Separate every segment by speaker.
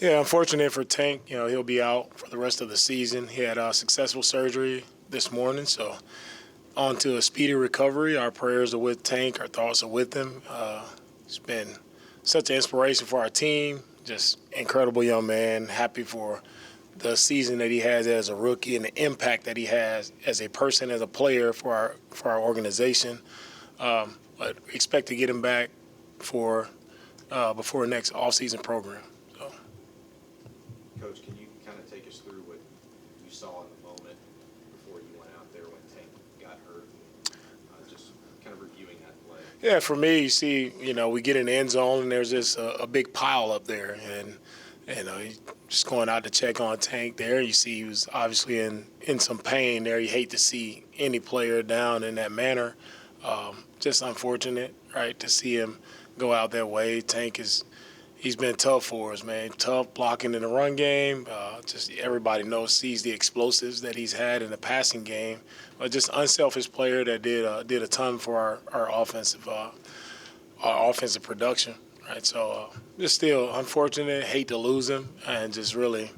Speaker 1: Yeah, unfortunate for Tank. He'll be out for the rest of the season. He had a successful surgery this morning, so on to a speedy recovery. Our prayers are with Tank. Our thoughts are with him. He's been such an inspiration for our team. Just incredible young man. Happy for the season that he has as a rookie and the impact that he has as a person, as a player for our organization. But we expect to get him back for before next offseason program. So.
Speaker 2: Coach, can you kind of take us through what you saw in the moment before you went out there when Tank got hurt? Just kind of reviewing that play.
Speaker 1: Yeah, for me, you see, we get in the end zone and there's just a big pile up there, and just going out to check on Tank there. You see he was obviously in some pain there. You hate to see any player down in that manner. Just unfortunate, right, to see him go out that way. Tank he's been tough for us, man. Tough blocking in the run game. Just everybody sees the explosives that he's had in the passing game. But just unselfish player that did a ton for our offensive production. Right, so just still unfortunate, hate to lose him, and just really,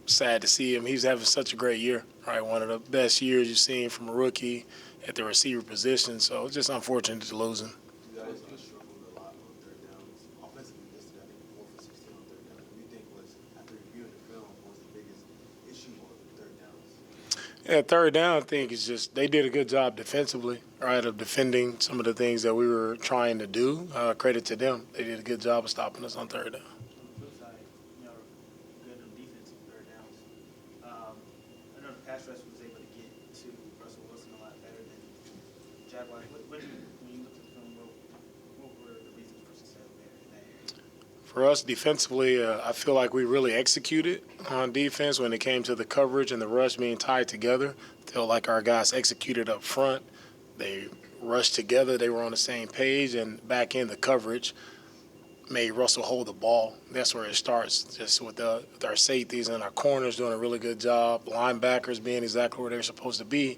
Speaker 1: sad to see him. He's having such a great year, right? One of the best years you've seen from a rookie at the receiver position. So it's just unfortunate to lose him.
Speaker 3: You guys struggled a lot on third downs. Offensively listed, I think 4 for 16 on third down. What do you think was, after reviewing the film, was the biggest issue on third downs?
Speaker 1: Yeah, third down, I think it's just they did a good job defensively, right, of defending some of the things that we were trying to do. Credit to them. They did a good job of stopping us on third down.
Speaker 4: On the flip side, good on defense on third downs. I know the pass rush was able to get to Russell Wilson a lot better than Jaguars. When you looked at the film, what were the reasons for success there in that area?
Speaker 1: For us defensively, I feel like we really executed on defense when it came to the coverage and the rush being tied together. I feel like our guys executed up front. They rushed together. They were on the same page, and back in the coverage made Russell hold the ball. That's where it starts, just with our safeties and our corners doing a really good job, linebackers being exactly where they're supposed to be.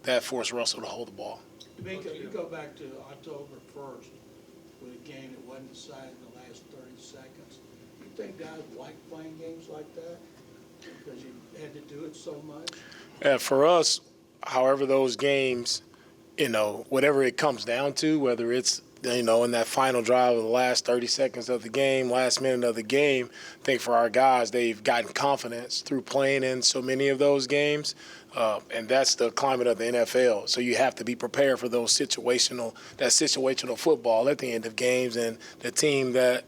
Speaker 1: That forced Russell to hold the ball.
Speaker 5: DeMeco, you go back to October 1st with a game that wasn't decided in the last 30 seconds. You think guys like playing games like that because you had to do it so much?
Speaker 1: Yeah, for us, however those games, whatever it comes down to, whether it's, in that final drive of the last 30 seconds of the game, last minute of the game, I think for our guys, they've gotten confidence through playing in so many of those games. And that's the climate of the NFL. So you have to be prepared for those situational football at the end of games, and the team that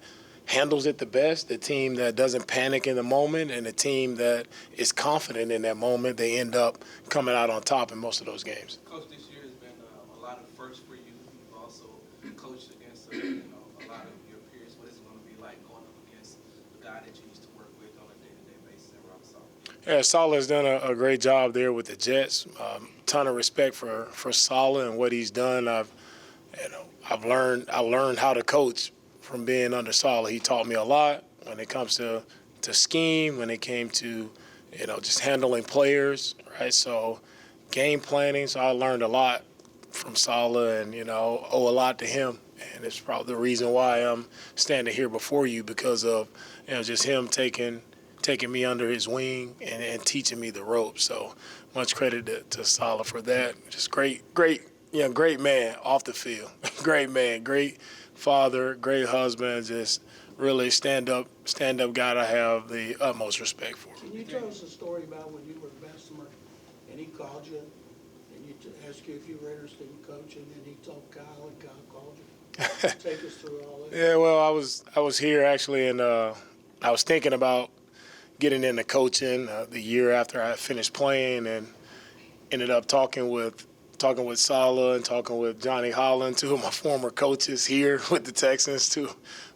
Speaker 1: handles it the best, the team that doesn't panic in the moment, and the team that is confident in that moment, they end up coming out on top in most of those games.
Speaker 6: Coach, this year has been a lot of firsts for you. You've also coached against a lot of your peers. What is it going to be like going up against a guy that you used to work with on a day-to-day basis at Rob Saleh?
Speaker 1: Yeah, Saleh has done a great job there with the Jets. Ton of respect for Saleh and what he's done. I learned how to coach from being under Saleh. He taught me a lot when it comes to scheme, when it came to just handling players, right? So game planning. So I learned a lot from Saleh, and owe a lot to him. And it's probably the reason why I'm standing here before you, because of just him taking me under his wing and teaching me the ropes. So much credit to Saleh for that. Just great man off the field. Great man, great father, great husband, just really stand up guy to have the utmost respect for.
Speaker 5: Can you tell us a story about when you were Bessemer and he called you and he asked you if you were interested in coaching, and he told Kyle and Kyle called you? Take us through all that.
Speaker 1: Yeah, well, I was here actually, and I was thinking about getting into coaching the year after I finished playing, and ended up talking with Saleh and talking with Johnny Holland, two of my former coaches here with the Texans, two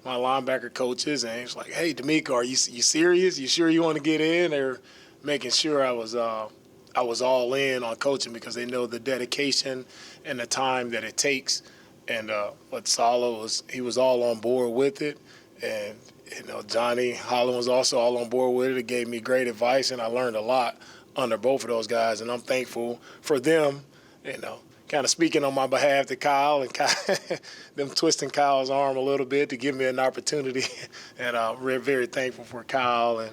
Speaker 1: my linebacker coaches, and he was like, "Hey, DeMeco, are you serious? You sure you want to get in?" They're making sure I was all in on coaching, because they know the dedication and the time that it takes. And what Saleh he was all on board with it, and Johnny Holland was also all on board with it. It gave me great advice, and I learned a lot under both of those guys, and I'm thankful for them, kind of speaking on my behalf to Kyle and them twisting Kyle's arm a little bit to give me an opportunity. And we're very thankful for Kyle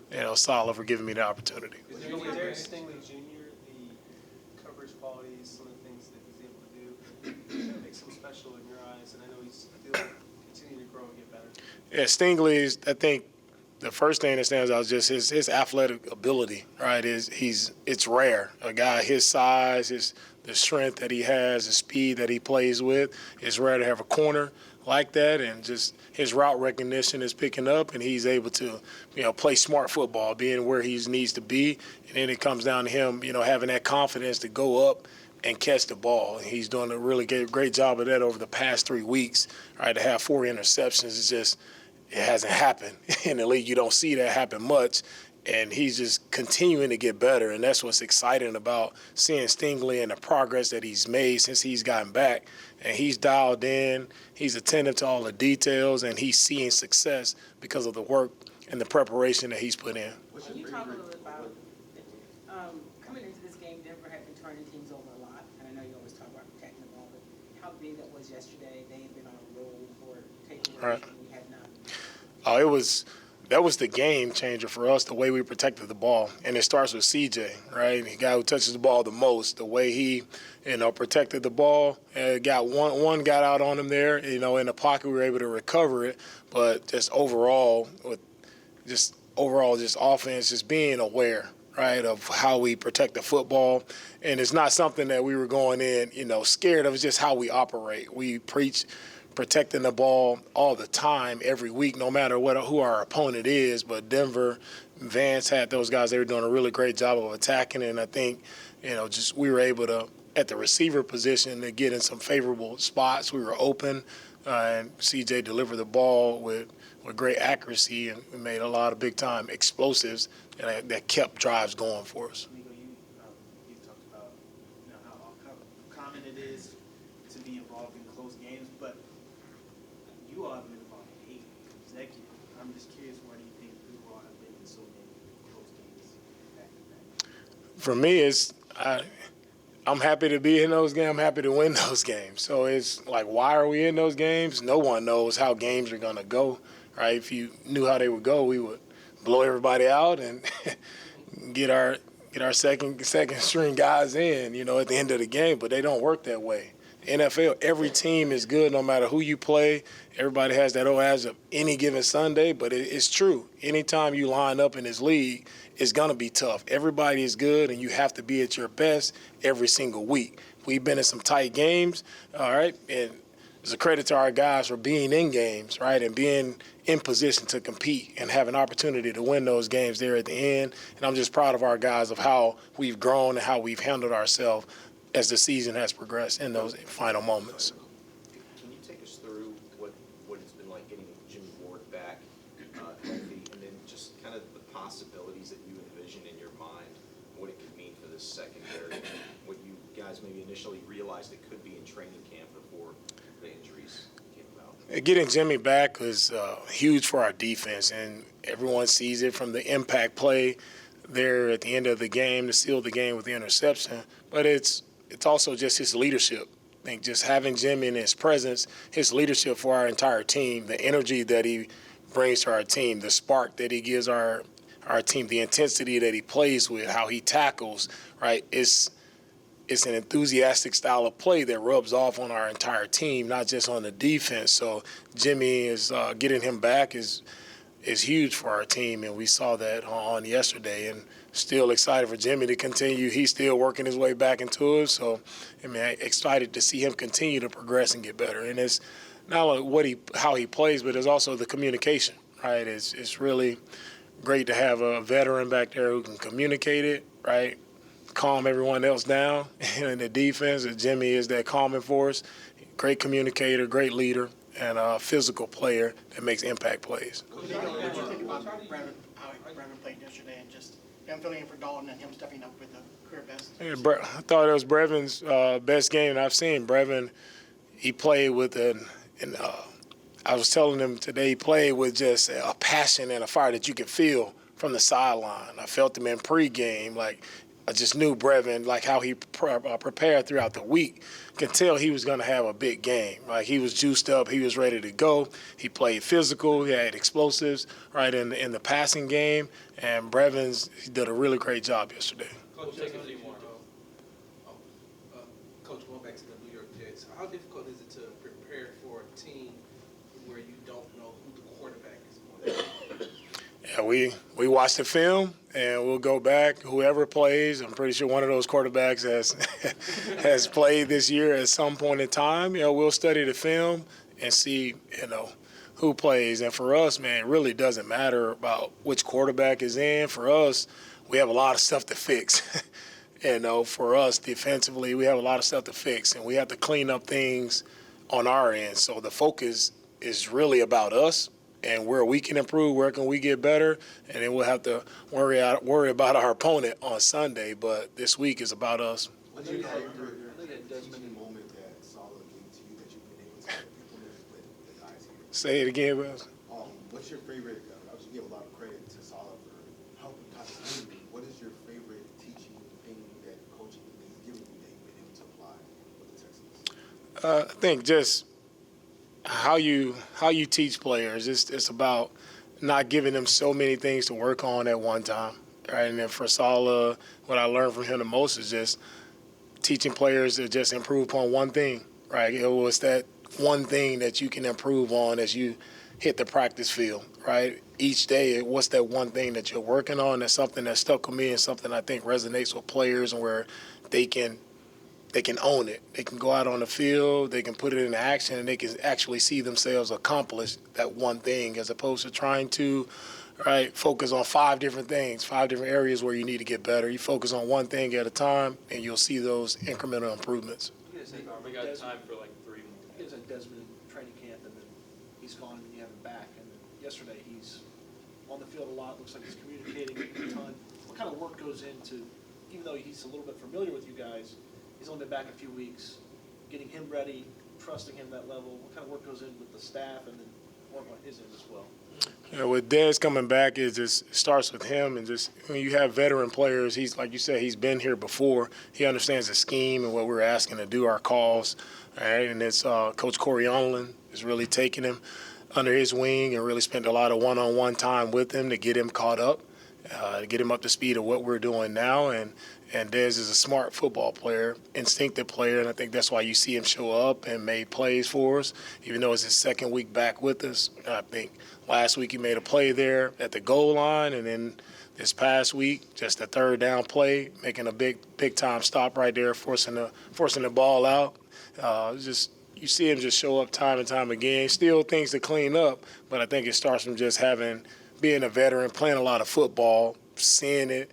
Speaker 1: and Saleh for giving me the opportunity.
Speaker 7: Is there with Stingley Jr., the coverage qualities, some of the things that he's able to do, that makes him special in your eyes? And I know he's still continuing to grow and get better.
Speaker 1: Yeah, Stingley, I think the first thing that stands out is just his athletic ability, right? It's rare. A guy his size, the strength that he has, the speed that he plays with, it's rare to have a corner like that, and just his route recognition is picking up, and he's able to, play smart football, being where he needs to be, and then it comes down to him, having that confidence to go up and catch the ball. And he's doing a really great job of that over the past 3 weeks. Right, to have 4 interceptions, it hasn't happened in the league. You don't see that happen much. And he's just continuing to get better, and that's what's exciting about seeing Stingley and the progress that he's made since he's gotten back. And he's dialed in, he's attentive to all the details, and he's seeing success because of the work and the preparation that he's put in.
Speaker 8: Can you talk a little bit about coming into this game? Denver had been turning teams over a lot, and I know you always talk about protecting the ball, but how big that was yesterday? They had been on a roll for taking away, and we had not. That was the game changer for us, the way we protected the ball. And it starts with CJ, right? The guy who touches the ball the most, the way he, protected the ball. Got one got out on him there, in the pocket. We were able to recover it. But just overall, offense, just being aware, right, of how we protect the football. And it's not something that we were going in, scared of. It's just how we operate. We preach protecting the ball all the time, every week, no matter who our opponent is. But Denver, Vance had those guys. They were doing a really great job of attacking, and I think, we were able to, at the receiver position, to get in some favorable spots. We were open, and CJ delivered the ball with great accuracy, and we made a lot of big-time explosives that kept drives going for us.
Speaker 4: You talked about how common it is to be involved in close games, but you all have been involved in 8 consecutive. I'm just curious, why do you think you all have been in so many close games back to back?
Speaker 1: For me, I'm happy to be in those games. I'm happy to win those games. So it's like, why are we in those games? No one knows how games are going to go, right? If you knew how they would go, we would blow everybody out and get our second string guys in, at the end of the game. But they don't work that way. NFL, every team is good no matter who you play. Everybody has that as of any given Sunday, but it's true. Anytime you line up in this league, it's going to be tough. Everybody is good, and you have to be at your best every single week. We've been in some tight games, all right, and it's a credit to our guys for being in games, right, and being in position to compete and have an opportunity to win those games there at the end. And I'm just proud of our guys of how we've grown and how we've handled ourselves as the season has progressed in those final moments.
Speaker 2: Can you take us through what it's been like getting Jimmy Ward back healthy, and then just kind of the possibilities that you envision in your mind, what it could mean for this secondary, what you guys maybe initially realized it could be in training camp before the injuries came about?
Speaker 1: Getting Jimmy back was huge for our defense, and everyone sees it from the impact play there at the end of the game to seal the game with the interception. But it's also just his leadership. I think just having Jimmy in his presence, his leadership for our entire team, the energy that he brings to our team, the spark that he gives our team, the intensity that he plays with, how he tackles, right? It's an enthusiastic style of play that rubs off on our entire team, not just on the defense. So Jimmy is getting him back is huge for our team, and we saw that on yesterday. And still excited for Jimmy to continue. He's still working his way back into it. So, excited to see him continue to progress and get better. And it's not only how he plays, but it's also the communication, right? It's really great to have a veteran back there who can communicate it, right? Calm everyone else down in the defense. And Jimmy is that calming force. Great communicator, great leader, and a physical player that makes impact plays.
Speaker 9: What did you think about Brevin, how Brevin played yesterday, and just him filling in for Dalton and him stepping up with the career best?
Speaker 1: Yeah, I thought it was Brevin's best game I've seen. Brevin, he played with I was telling him today, he played with just a passion and a fire that you could feel from the sideline. I felt him in pregame, like
Speaker 8: I just knew Brevin, like how he prepared throughout the week. Could tell he was going to have a big game. Like he was juiced up, he was ready to go. He played physical, he had explosives right in the passing game, and he did a really great job yesterday.
Speaker 6: Coach, take a few more. Coach, going back to the New York Jets, how difficult is it to prepare for a team where you don't know who the quarterback is going to be?
Speaker 8: Yeah, we watch the film and we'll go back. Whoever plays, I'm pretty sure one of those quarterbacks has played this year at some point in time. We'll study the film and see, who plays. And for us, man, it really doesn't matter about which quarterback is in. For us, we have a lot of stuff to fix. For us defensively, we have a lot of stuff to fix, and we have to clean up things on our end. So the focus is really about us and where we can improve, where can we get better, and then we'll have to worry about our opponent on Sunday. But this week is about us.
Speaker 3: What's your favorite Desmond moment that Saleh gave to you that you've been able to implement with the guys here?
Speaker 8: Say it again, Wes.
Speaker 3: What's your favorite? Obviously, you give a lot of credit to Saleh for helping continuity. What is your favorite teaching thing that coaching has given you that you've been able to apply with the Texans?
Speaker 8: I think just how you teach players. It's about not giving them so many things to work on at one time, right? And then for Saleh, what I learned from him the most is just teaching players to just improve upon one thing, right? It was that one thing that you can improve on as you hit the practice field, right? Each day, what's that one thing that you're working on? That's something that stuck with me and something I think resonates with players and where they can own it. They can go out on the field, they can put it into action, and they can actually see themselves accomplish that one thing as opposed to trying to, focus on 5 different things, 5 different areas where you need to get better. You focus on one thing at a time, and you'll see those incremental improvements.
Speaker 10: We got time for like 3 more.
Speaker 11: He was at Desmond training camp, and then he's gone, and you have him back. And yesterday, he's on the field a lot. Looks like he's communicating a ton. What kind of work goes into, even though he's a little bit familiar with you guys, he's only been back a few weeks, getting him ready, trusting him that level? What kind of work goes in with the staff and then work on his end as well?
Speaker 8: With Dez coming back, it just starts with him, and just when you have veteran players, he's like you said, he's been here before. He understands the scheme and what we're asking to do, our calls. All right, and it's Coach Coriolan is really taking him under his wing and really spent a lot of one-on-one time with him to get him caught up, to get him up to speed of what we're doing now. And Dez is a smart football player, instinctive player, and I think that's why you see him show up and made plays for us, even though it's his second week back with us. I think last week he made a play there at the goal line, and then this past week, just a third down play, making a big time stop right there, forcing the ball out. You see him just show up time and time again. Still things to clean up, but I think it starts from just being a veteran, playing a lot of football, seeing it,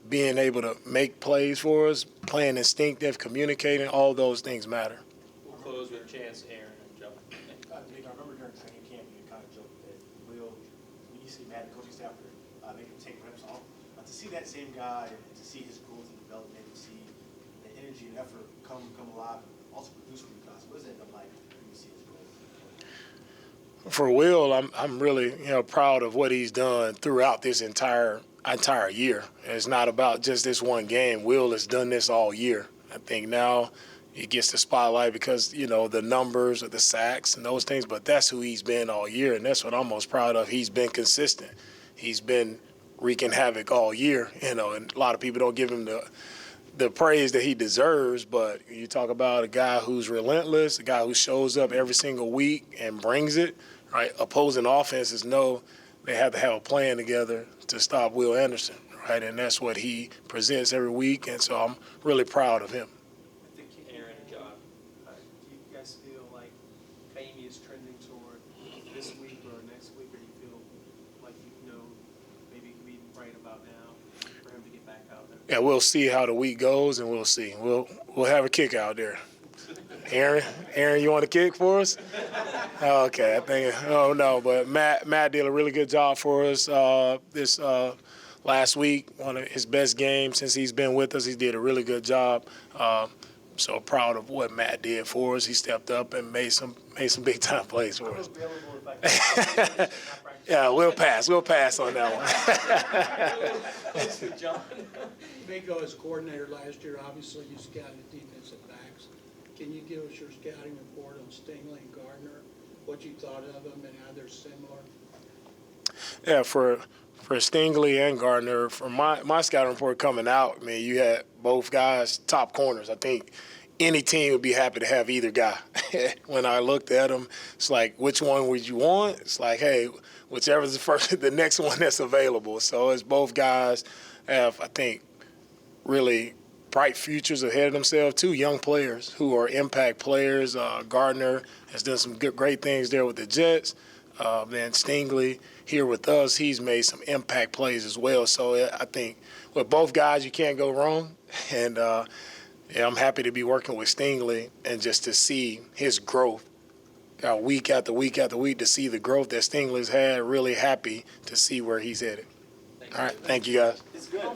Speaker 8: being able to make plays for us, playing instinctive, communicating, all those things matter.
Speaker 10: We'll close with Chance, Aaron, and Joe.
Speaker 12: Nick, I remember during training camp you kind of joked that when you see Matt, the coaching staff, make him take reps off. To see that same guy and to see his growth and development, and see the energy and effort come alive and also produce for you guys, what does that look like when you see his growth?
Speaker 8: For Will, I'm really proud of what he's done throughout this entire year. It's not about just this one game. Will has done this all year. I think now he gets the spotlight because, the numbers of the sacks and those things, but that's who he's been all year, and that's what I'm most proud of. He's been consistent. He's been wreaking havoc all year, and a lot of people don't give him the praise that he deserves, but you talk about a guy who's relentless, a guy who shows up every single week and brings it, right? Opposing offenses know they have to have a plan together to stop Will Anderson, right? And that's what he presents every week, and so I'm really proud of him.
Speaker 7: I think
Speaker 10: Aaron and John.
Speaker 7: Do you guys feel like Amy is trending toward this week or next week, or you feel like maybe it could be right about now for him to get back out there?
Speaker 8: Yeah, we'll see how the week goes, and we'll see. We'll have a kick out there. Aaron, you want to kick for us? Okay, I think. Oh no, but Matt did a really good job for us this last week. One of his best games since he's been with us. He did a really good job. So proud of what Matt did for us. He stepped up and made some big time plays for us. Yeah, we'll pass on that one.
Speaker 5: DeMeco as coordinator last year, obviously you scouted defensive backs. Can you give us your scouting report on Stingley and Gardner, what you thought of them and how they're similar?
Speaker 8: Yeah, for Stingley and Gardner, for my scouting report coming out, I mean, you had both guys top corners. I think any team would be happy to have either guy. When I looked at them, it's like, which one would you want? It's like, hey, whichever's the first, the next one that's available. So it's both guys have, I think, really bright futures ahead of themselves. Two young players who are impact players. Gardner has done some great things there with the Jets. Then Stingley here with us, he's made some impact plays as well. So I think with both guys, you can't go wrong. And yeah, I'm happy to be working with Stingley and just to see his growth week after week after week, to see the growth that Stingley's had. Really happy to see where he's headed. All right, thank you guys.
Speaker 12: It's good.